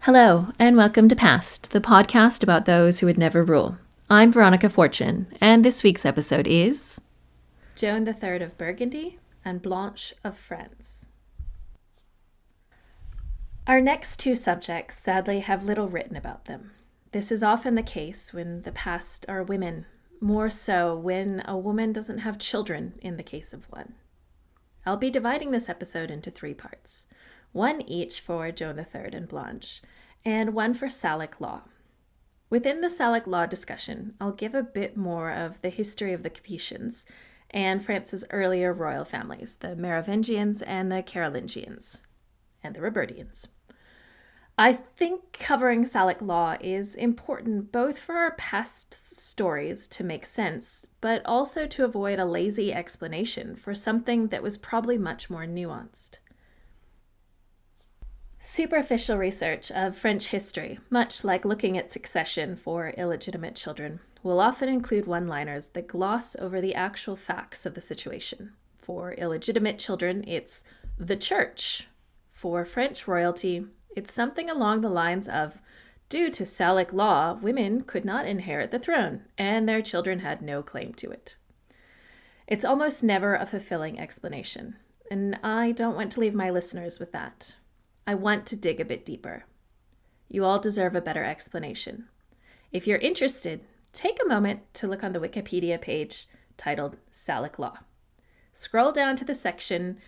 Hello, and welcome to Past, the podcast about those who would never rule. I'm Veronica Fortune, and this week's episode is Joan III of Burgundy and Blanche of France. Our next two subjects sadly have little written about them. This is often the case when the past are women, more so when a woman doesn't have children in the case of one. I'll be dividing this episode into three parts. One each for Joan III and Blanche, and one for Salic Law. Within the Salic Law discussion, I'll give a bit more of the history of the Capetians and France's earlier royal families, the Merovingians and the Carolingians, and the Robertians. I think covering Salic Law is important both for our past stories to make sense, but also to avoid a lazy explanation for something that was probably much more nuanced. Superficial research of French history, much like looking at succession for illegitimate children, will often include one-liners that gloss over the actual facts of the situation. For illegitimate children, it's the church. For French royalty, it's something along the lines of, due to Salic law, women could not inherit the throne, and their children had no claim to it. It's almost never a fulfilling explanation, and I don't want to leave my listeners with that. I want to dig a bit deeper. You all deserve a better explanation. If you're interested, take a moment to look on the Wikipedia page titled Salic Law. Scroll down to the section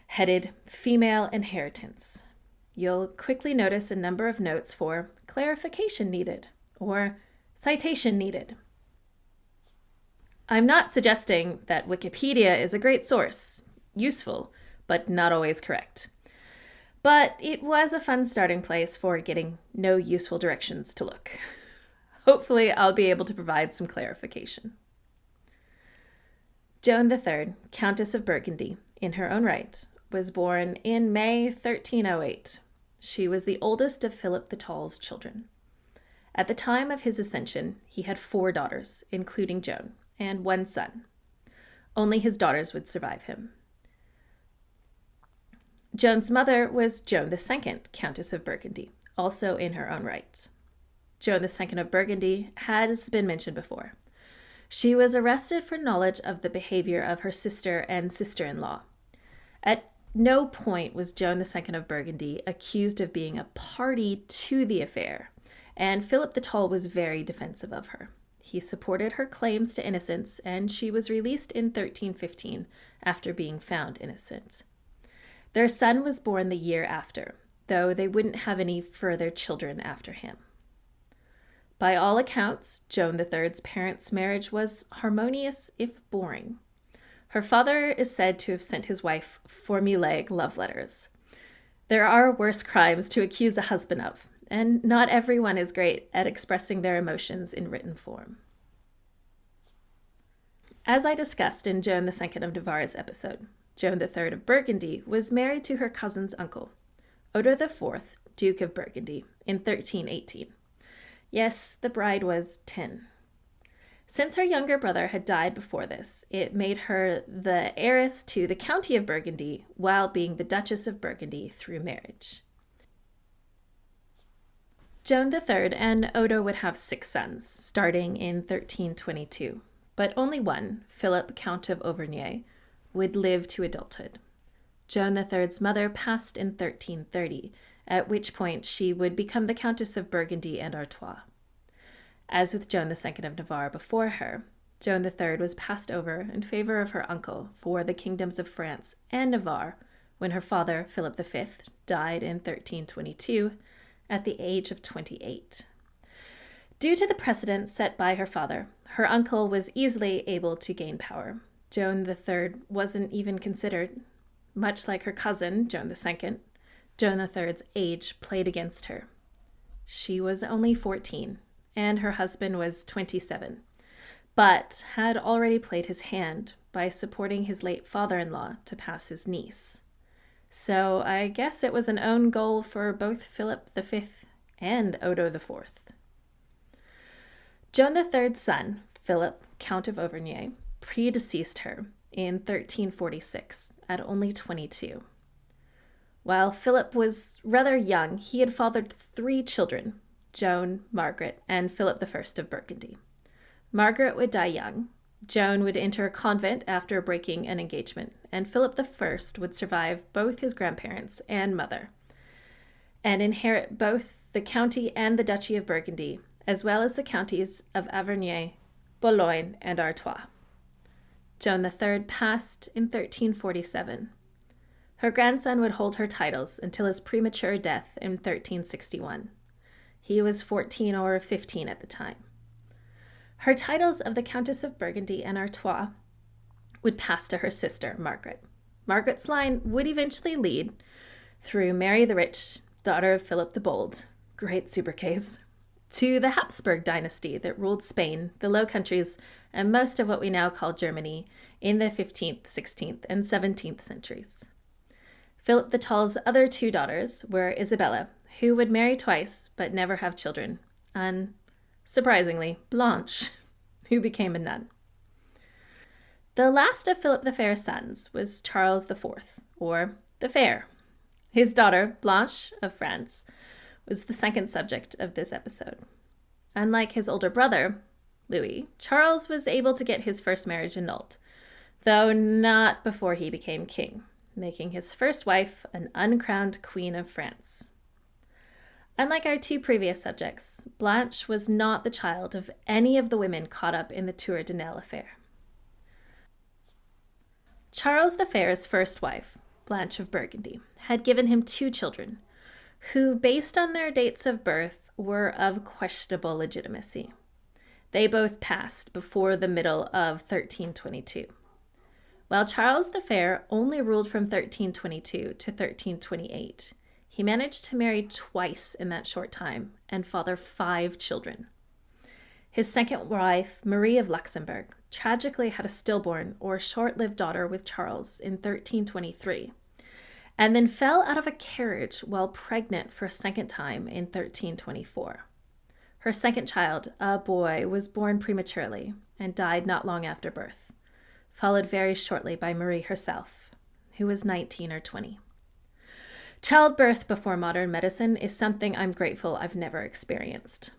headed Female Inheritance. You'll quickly notice a number of notes for clarification needed or citation needed. I'm not suggesting that Wikipedia is a great source, useful, but not always correct. But it was a fun starting place for getting no useful directions to look. Hopefully, I'll be able to provide some clarification. Joan III, Countess of Burgundy, in her own right, was born in May 1308. She was the oldest of Philip the Tall's children. At the time of his ascension, he had 4 daughters, including Joan, and 1 son. Only his daughters would survive him. Joan's mother was Joan II, Countess of Burgundy, also in her own right. Joan II of Burgundy has been mentioned before. She was arrested for knowledge of the behavior of her sister and sister-in-law. At no point was Joan II of Burgundy accused of being a party to the affair, and Philip the Tall was very defensive of her. He supported her claims to innocence, and she was released in 1315 after being found innocent. Their son was born the year after, though they wouldn't have any further children after him. By all accounts, Joan III's parents' marriage was harmonious if boring. Her father is said to have sent his wife formulaic love letters. There are worse crimes to accuse a husband of, and not everyone is great at expressing their emotions in written form. As I discussed in Joan II of Navarre's episode, Joan III of Burgundy was married to her cousin's uncle, Odo IV, Duke of Burgundy, in 1318. Yes, the bride was 10. Since her younger brother had died before this, it made her the heiress to the county of Burgundy while being the Duchess of Burgundy through marriage. Joan III and Odo would have 6 sons, starting in 1322, but only one, Philip, Count of Auvergne, would live to adulthood. Joan III's mother passed in 1330, at which point she would become the Countess of Burgundy and Artois. As with Joan II of Navarre before her, Joan III was passed over in favor of her uncle for the kingdoms of France and Navarre when her father, Philip V, died in 1322 at the age of 28. Due to the precedent set by her father, her uncle was easily able to gain power. Joan III wasn't even considered. Much like her cousin, Joan II, Joan III's age played against her. She was only 14, and her husband was 27, but had already played his hand by supporting his late father-in-law to pass his niece. So I guess it was an own goal for both Philip V and Odo IV. Joan III's son, Philip, Count of Auvergne, predeceased her in 1346 at only 22. While Philip was rather young, he had fathered 3 children, Joan, Margaret, and Philip I of Burgundy. Margaret would die young. Joan would enter a convent after breaking an engagement, and Philip I would survive both his grandparents and mother, and inherit both the county and the Duchy of Burgundy, as well as the counties of Auvergne, Boulogne, and Artois. Joan III passed in 1347. Her grandson would hold her titles until his premature death in 1361. He was 14 or 15 at the time. Her titles of the Countess of Burgundy and Artois would pass to her sister, Margaret. Margaret's line would eventually lead through Mary the Rich, daughter of Philip the Bold, great super case, to the Habsburg dynasty that ruled Spain, the Low Countries, and most of what we now call Germany in the 15th, 16th, and 17th centuries. Philip the Tall's other 2 daughters were Isabella, who would marry twice but never have children, and, surprisingly, Blanche, who became a nun. The last of Philip the Fair's sons was Charles IV, or the Fair. His daughter, Blanche of France, was the second subject of this episode. Unlike his older brother, Louis, Charles was able to get his first marriage annulled, though not before he became king, making his first wife an uncrowned Queen of France. Unlike our 2 previous subjects, Blanche was not the child of any of the women caught up in the Tour de Nesle affair. Charles the Fair's first wife, Blanche of Burgundy, had given him 2 children, who, based on their dates of birth, were of questionable legitimacy. They both passed before the middle of 1322. While Charles the Fair only ruled from 1322 to 1328, he managed to marry twice in that short time and father 5 children. His second wife, Marie of Luxembourg, tragically had a stillborn or short-lived daughter with Charles in 1323, and then fell out of a carriage while pregnant for a second time in 1324. Her second child, a boy, was born prematurely and died not long after birth, followed very shortly by Marie herself, who was 19 or 20. Childbirth before modern medicine is something I'm grateful I've never experienced.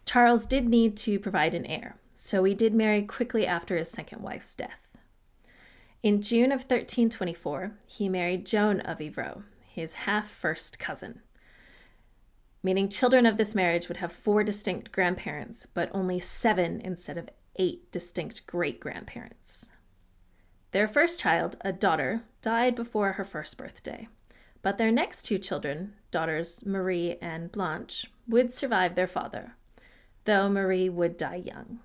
Charles did need to provide an heir, so he did marry quickly after his second wife's death. In June of 1324, he married Joan of Navarre, his half-first cousin, meaning children of this marriage would have 4 distinct grandparents, but only 7 instead of 8 distinct great-grandparents. Their first child, a daughter, died before her first birthday, but their next 2 children, daughters Marie and Blanche, would survive their father, though Marie would die young.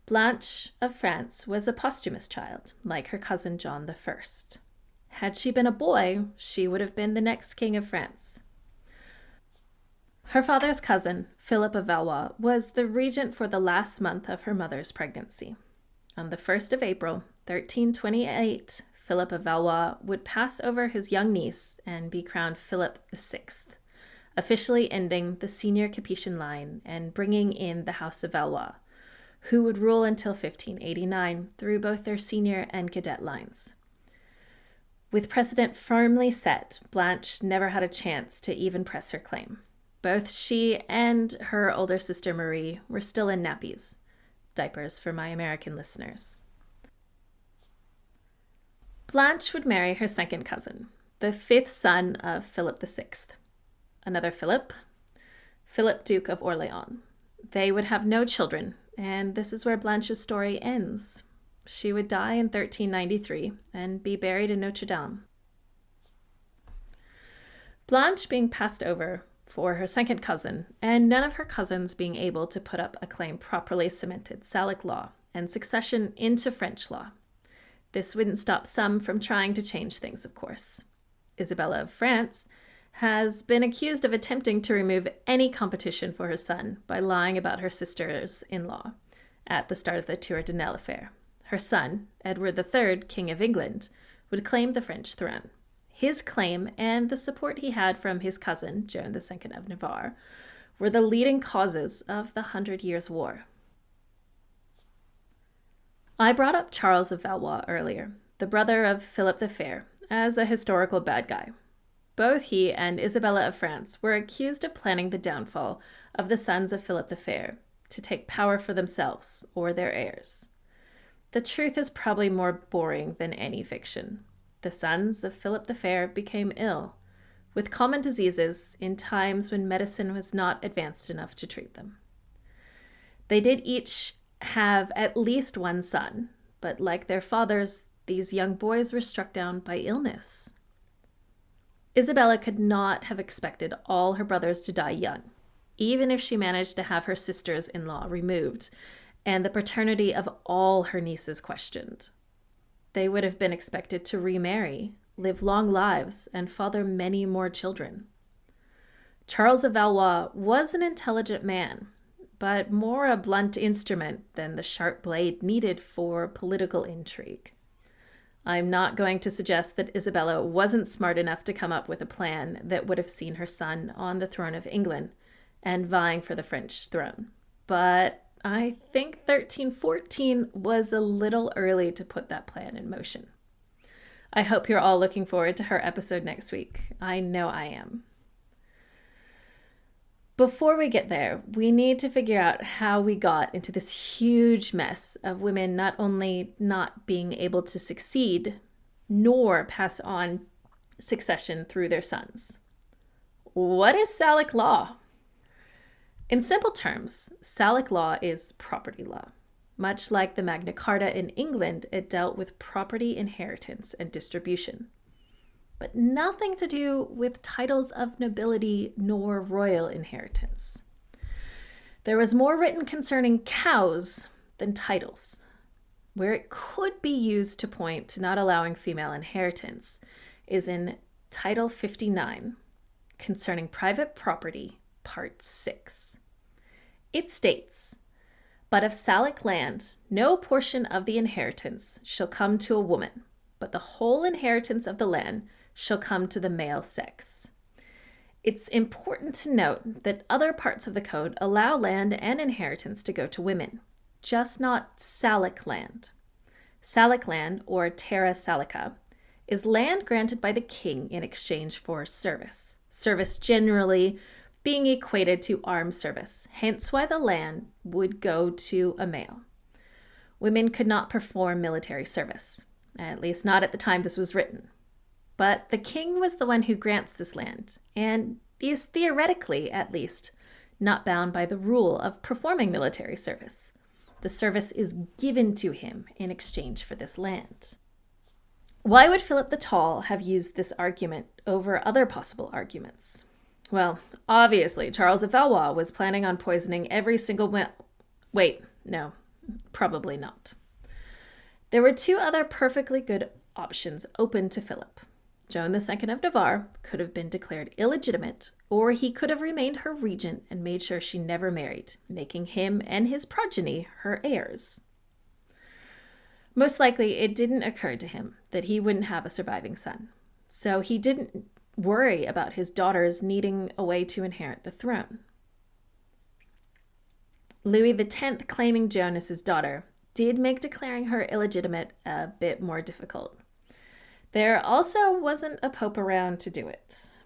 Blanche of France was a posthumous child, like her cousin John I. Had she been a boy, she would have been the next king of France. Her father's cousin, Philip of Valois, was the regent for the last month of her mother's pregnancy. On the 1st of April, 1328, Philip of Valois would pass over his young niece and be crowned Philip VI, officially ending the senior Capetian line and bringing in the House of Valois, who would rule until 1589 through both their senior and cadet lines. With precedent firmly set, Blanche never had a chance to even press her claim. Both she and her older sister Marie were still in nappies, diapers for my American listeners. Blanche would marry her second cousin, the 5th son of Philip VI. Another Philip, Philip, Duke of Orleans. They would have no children, and this is where Blanche's story ends. She would die in 1393 and be buried in Notre Dame. Blanche being passed over for her second cousin, and none of her cousins being able to put up a claim properly cemented Salic Law and succession into French law. This wouldn't stop some from trying to change things, of course. Isabella of France has been accused of attempting to remove any competition for her son by lying about her sisters-in-law at the start of the Tour de Nesle affair. Her son, Edward III, King of England, would claim the French throne. His claim and the support he had from his cousin, Joan II of Navarre, were the leading causes of the 100 Years' War. I brought up Charles of Valois earlier. the brother of Philip the Fair, as a historical bad guy. Both he and Isabella of France were accused of planning the downfall of the sons of Philip the Fair to take power for themselves or their heirs. The truth is probably more boring than any fiction. The sons of Philip the Fair became ill with common diseases in times when medicine was not advanced enough to treat them. They did each have at least one son, but like their fathers, these young boys were struck down by illness. Isabella could not have expected all her brothers to die young, even if she managed to have her sisters-in-law removed and the paternity of all her nieces questioned. They would have been expected to remarry, live long lives, and father many more children. Charles of Valois was an intelligent man, but more a blunt instrument than the sharp blade needed for political intrigue. I'm not going to suggest that Isabella wasn't smart enough to come up with a plan that would have seen her son on the throne of England and vying for the French throne. But I think 1314 was a little early to put that plan in motion. I hope you're all looking forward to her episode next week. I know I am. Before we get there, we need to figure out how we got into this huge mess of women not only not being able to succeed, nor pass on succession through their sons. What is Salic Law? In simple terms, Salic Law is property law. Much like the Magna Carta in England, it dealt with property inheritance and distribution, but nothing to do with titles of nobility nor royal inheritance. There was more written concerning cows than titles. Where it could be used to point to not allowing female inheritance is in Title 59, concerning private property, Part 6. It states, "But of Salic land, no portion of the inheritance shall come to a woman, but the whole inheritance of the land shall come to the male sex." It's important to note that other parts of the code allow land and inheritance to go to women, just not Salic land. Salic land, or terra salica, is land granted by the king in exchange for service. Service generally being equated to armed service, hence why the land would go to a male. Women could not perform military service, at least not at the time this was written. But the king was the one who grants this land, and is theoretically, at least, not bound by the rule of performing military service. The service is given to him in exchange for this land. Why would Philip the Tall have used this argument over other possible arguments? Well, obviously, Charles of Valois was planning on poisoning every single Wait, no, probably not. There were two other perfectly good options open to Philip. Joan II of Navarre could have been declared illegitimate, or he could have remained her regent and made sure she never married, making him and his progeny her heirs. Most likely, it didn't occur to him that he wouldn't have a surviving son, so he didn't worry about his daughters needing a way to inherit the throne. Louis X, claiming Joan as his daughter, did make declaring her illegitimate a bit more difficult. There also wasn't a pope around to do it.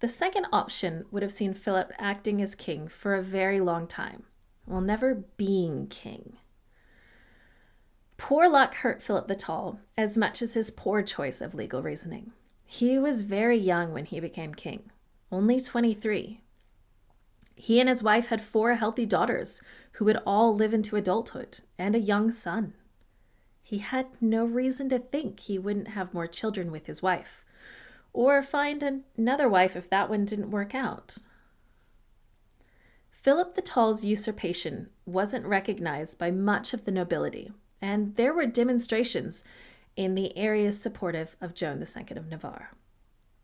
The second option would have seen Philip acting as king for a very long time, while never being king. Poor luck hurt Philip the Tall as much as his poor choice of legal reasoning. He was very young when he became king, only 23. He and his wife had 4 healthy daughters who would all live into adulthood, and a young son. He had no reason to think he wouldn't have more children with his wife, or find another wife if that one didn't work out. Philip the Tall's usurpation wasn't recognized by much of the nobility, and there were demonstrations in the areas supportive of Joan II of Navarre.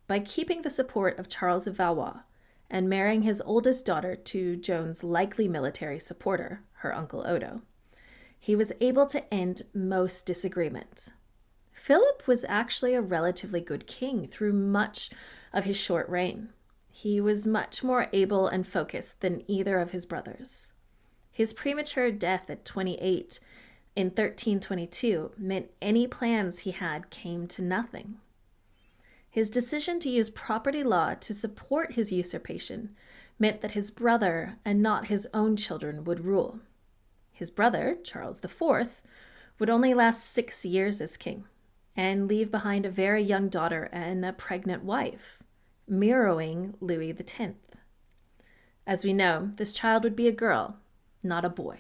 By keeping the support of Charles of Valois and marrying his oldest daughter to Joan's likely military supporter, her uncle Odo, he was able to end most disagreement. Philip was actually a relatively good king through much of his short reign. He was much more able and focused than either of his brothers. His premature death at 28 in 1322 meant any plans he had came to nothing. His decision to use property law to support his usurpation meant that his brother and not his own children would rule. His brother, Charles IV, would only last 6 years as king and leave behind a very young daughter and a pregnant wife, mirroring Louis X. As we know, this child would be a girl, not a boy.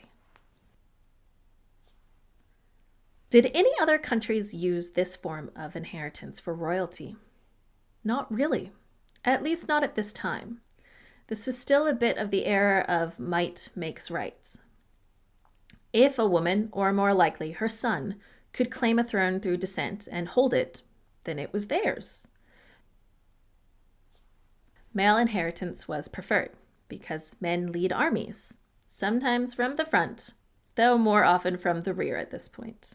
Did any other countries use this form of inheritance for royalty? Not really, at least not at this time. This was still a bit of the era of might makes right. If a woman, or more likely her son, could claim a throne through descent and hold it, then it was theirs. Male inheritance was preferred because men lead armies, sometimes from the front, though more often from the rear at this point.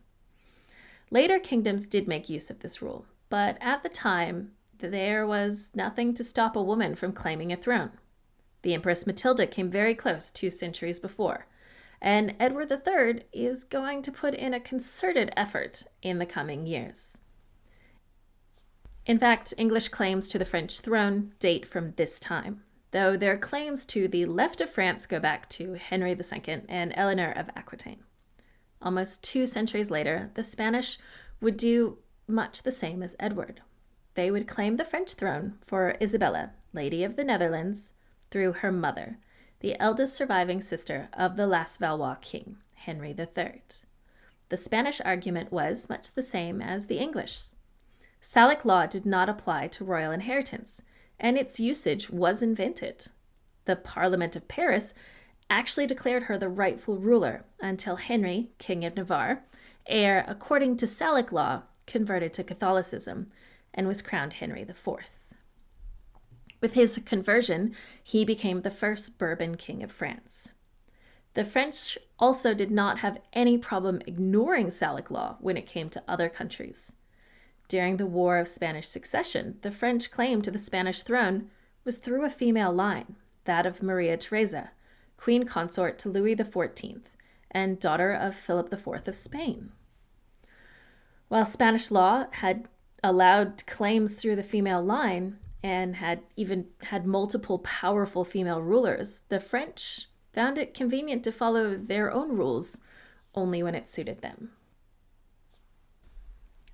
Later kingdoms did make use of this rule, but at the time, there was nothing to stop a woman from claiming a throne. The Empress Matilda came very close 2 centuries before, and Edward III is going to put in a concerted effort in the coming years. In fact, English claims to the French throne date from this time, though their claims to the left of France go back to Henry II and Eleanor of Aquitaine. Almost 2 centuries later, the Spanish would do much the same as Edward. They would claim the French throne for Isabella, Lady of the Netherlands, through her mother, the eldest surviving sister of the last Valois king, Henry III. The Spanish argument was much the same as the English. Salic Law did not apply to royal inheritance, and its usage was invented. The Parliament of Paris actually declared her the rightful ruler until Henry, King of Navarre, heir according to Salic Law, converted to Catholicism and was crowned Henry IV. With his conversion, he became the first Bourbon king of France. The French also did not have any problem ignoring Salic Law when it came to other countries. During the War of Spanish Succession, the French claim to the Spanish throne was through a female line, that of Maria Theresa, queen consort to Louis XIV and daughter of Philip IV of Spain. While Spanish law had allowed claims through the female line and had even had multiple powerful female rulers, the French found it convenient to follow their own rules only when it suited them.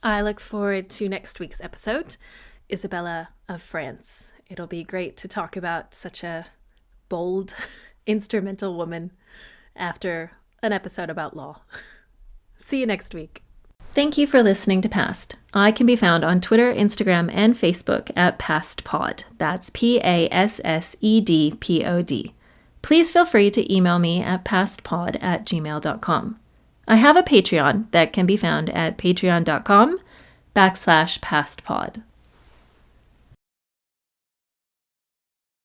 I look forward to next week's episode, Isabella of France. It'll be great to talk about such a bold, instrumental woman after an episode about law. See you next week. Thank you for listening to Past. I can be found on Twitter, Instagram, and Facebook at PastPod. That's PASSEDPOD. Please feel free to email me at pastpod@gmail.com. I have a Patreon that can be found at patreon.com/pastpod.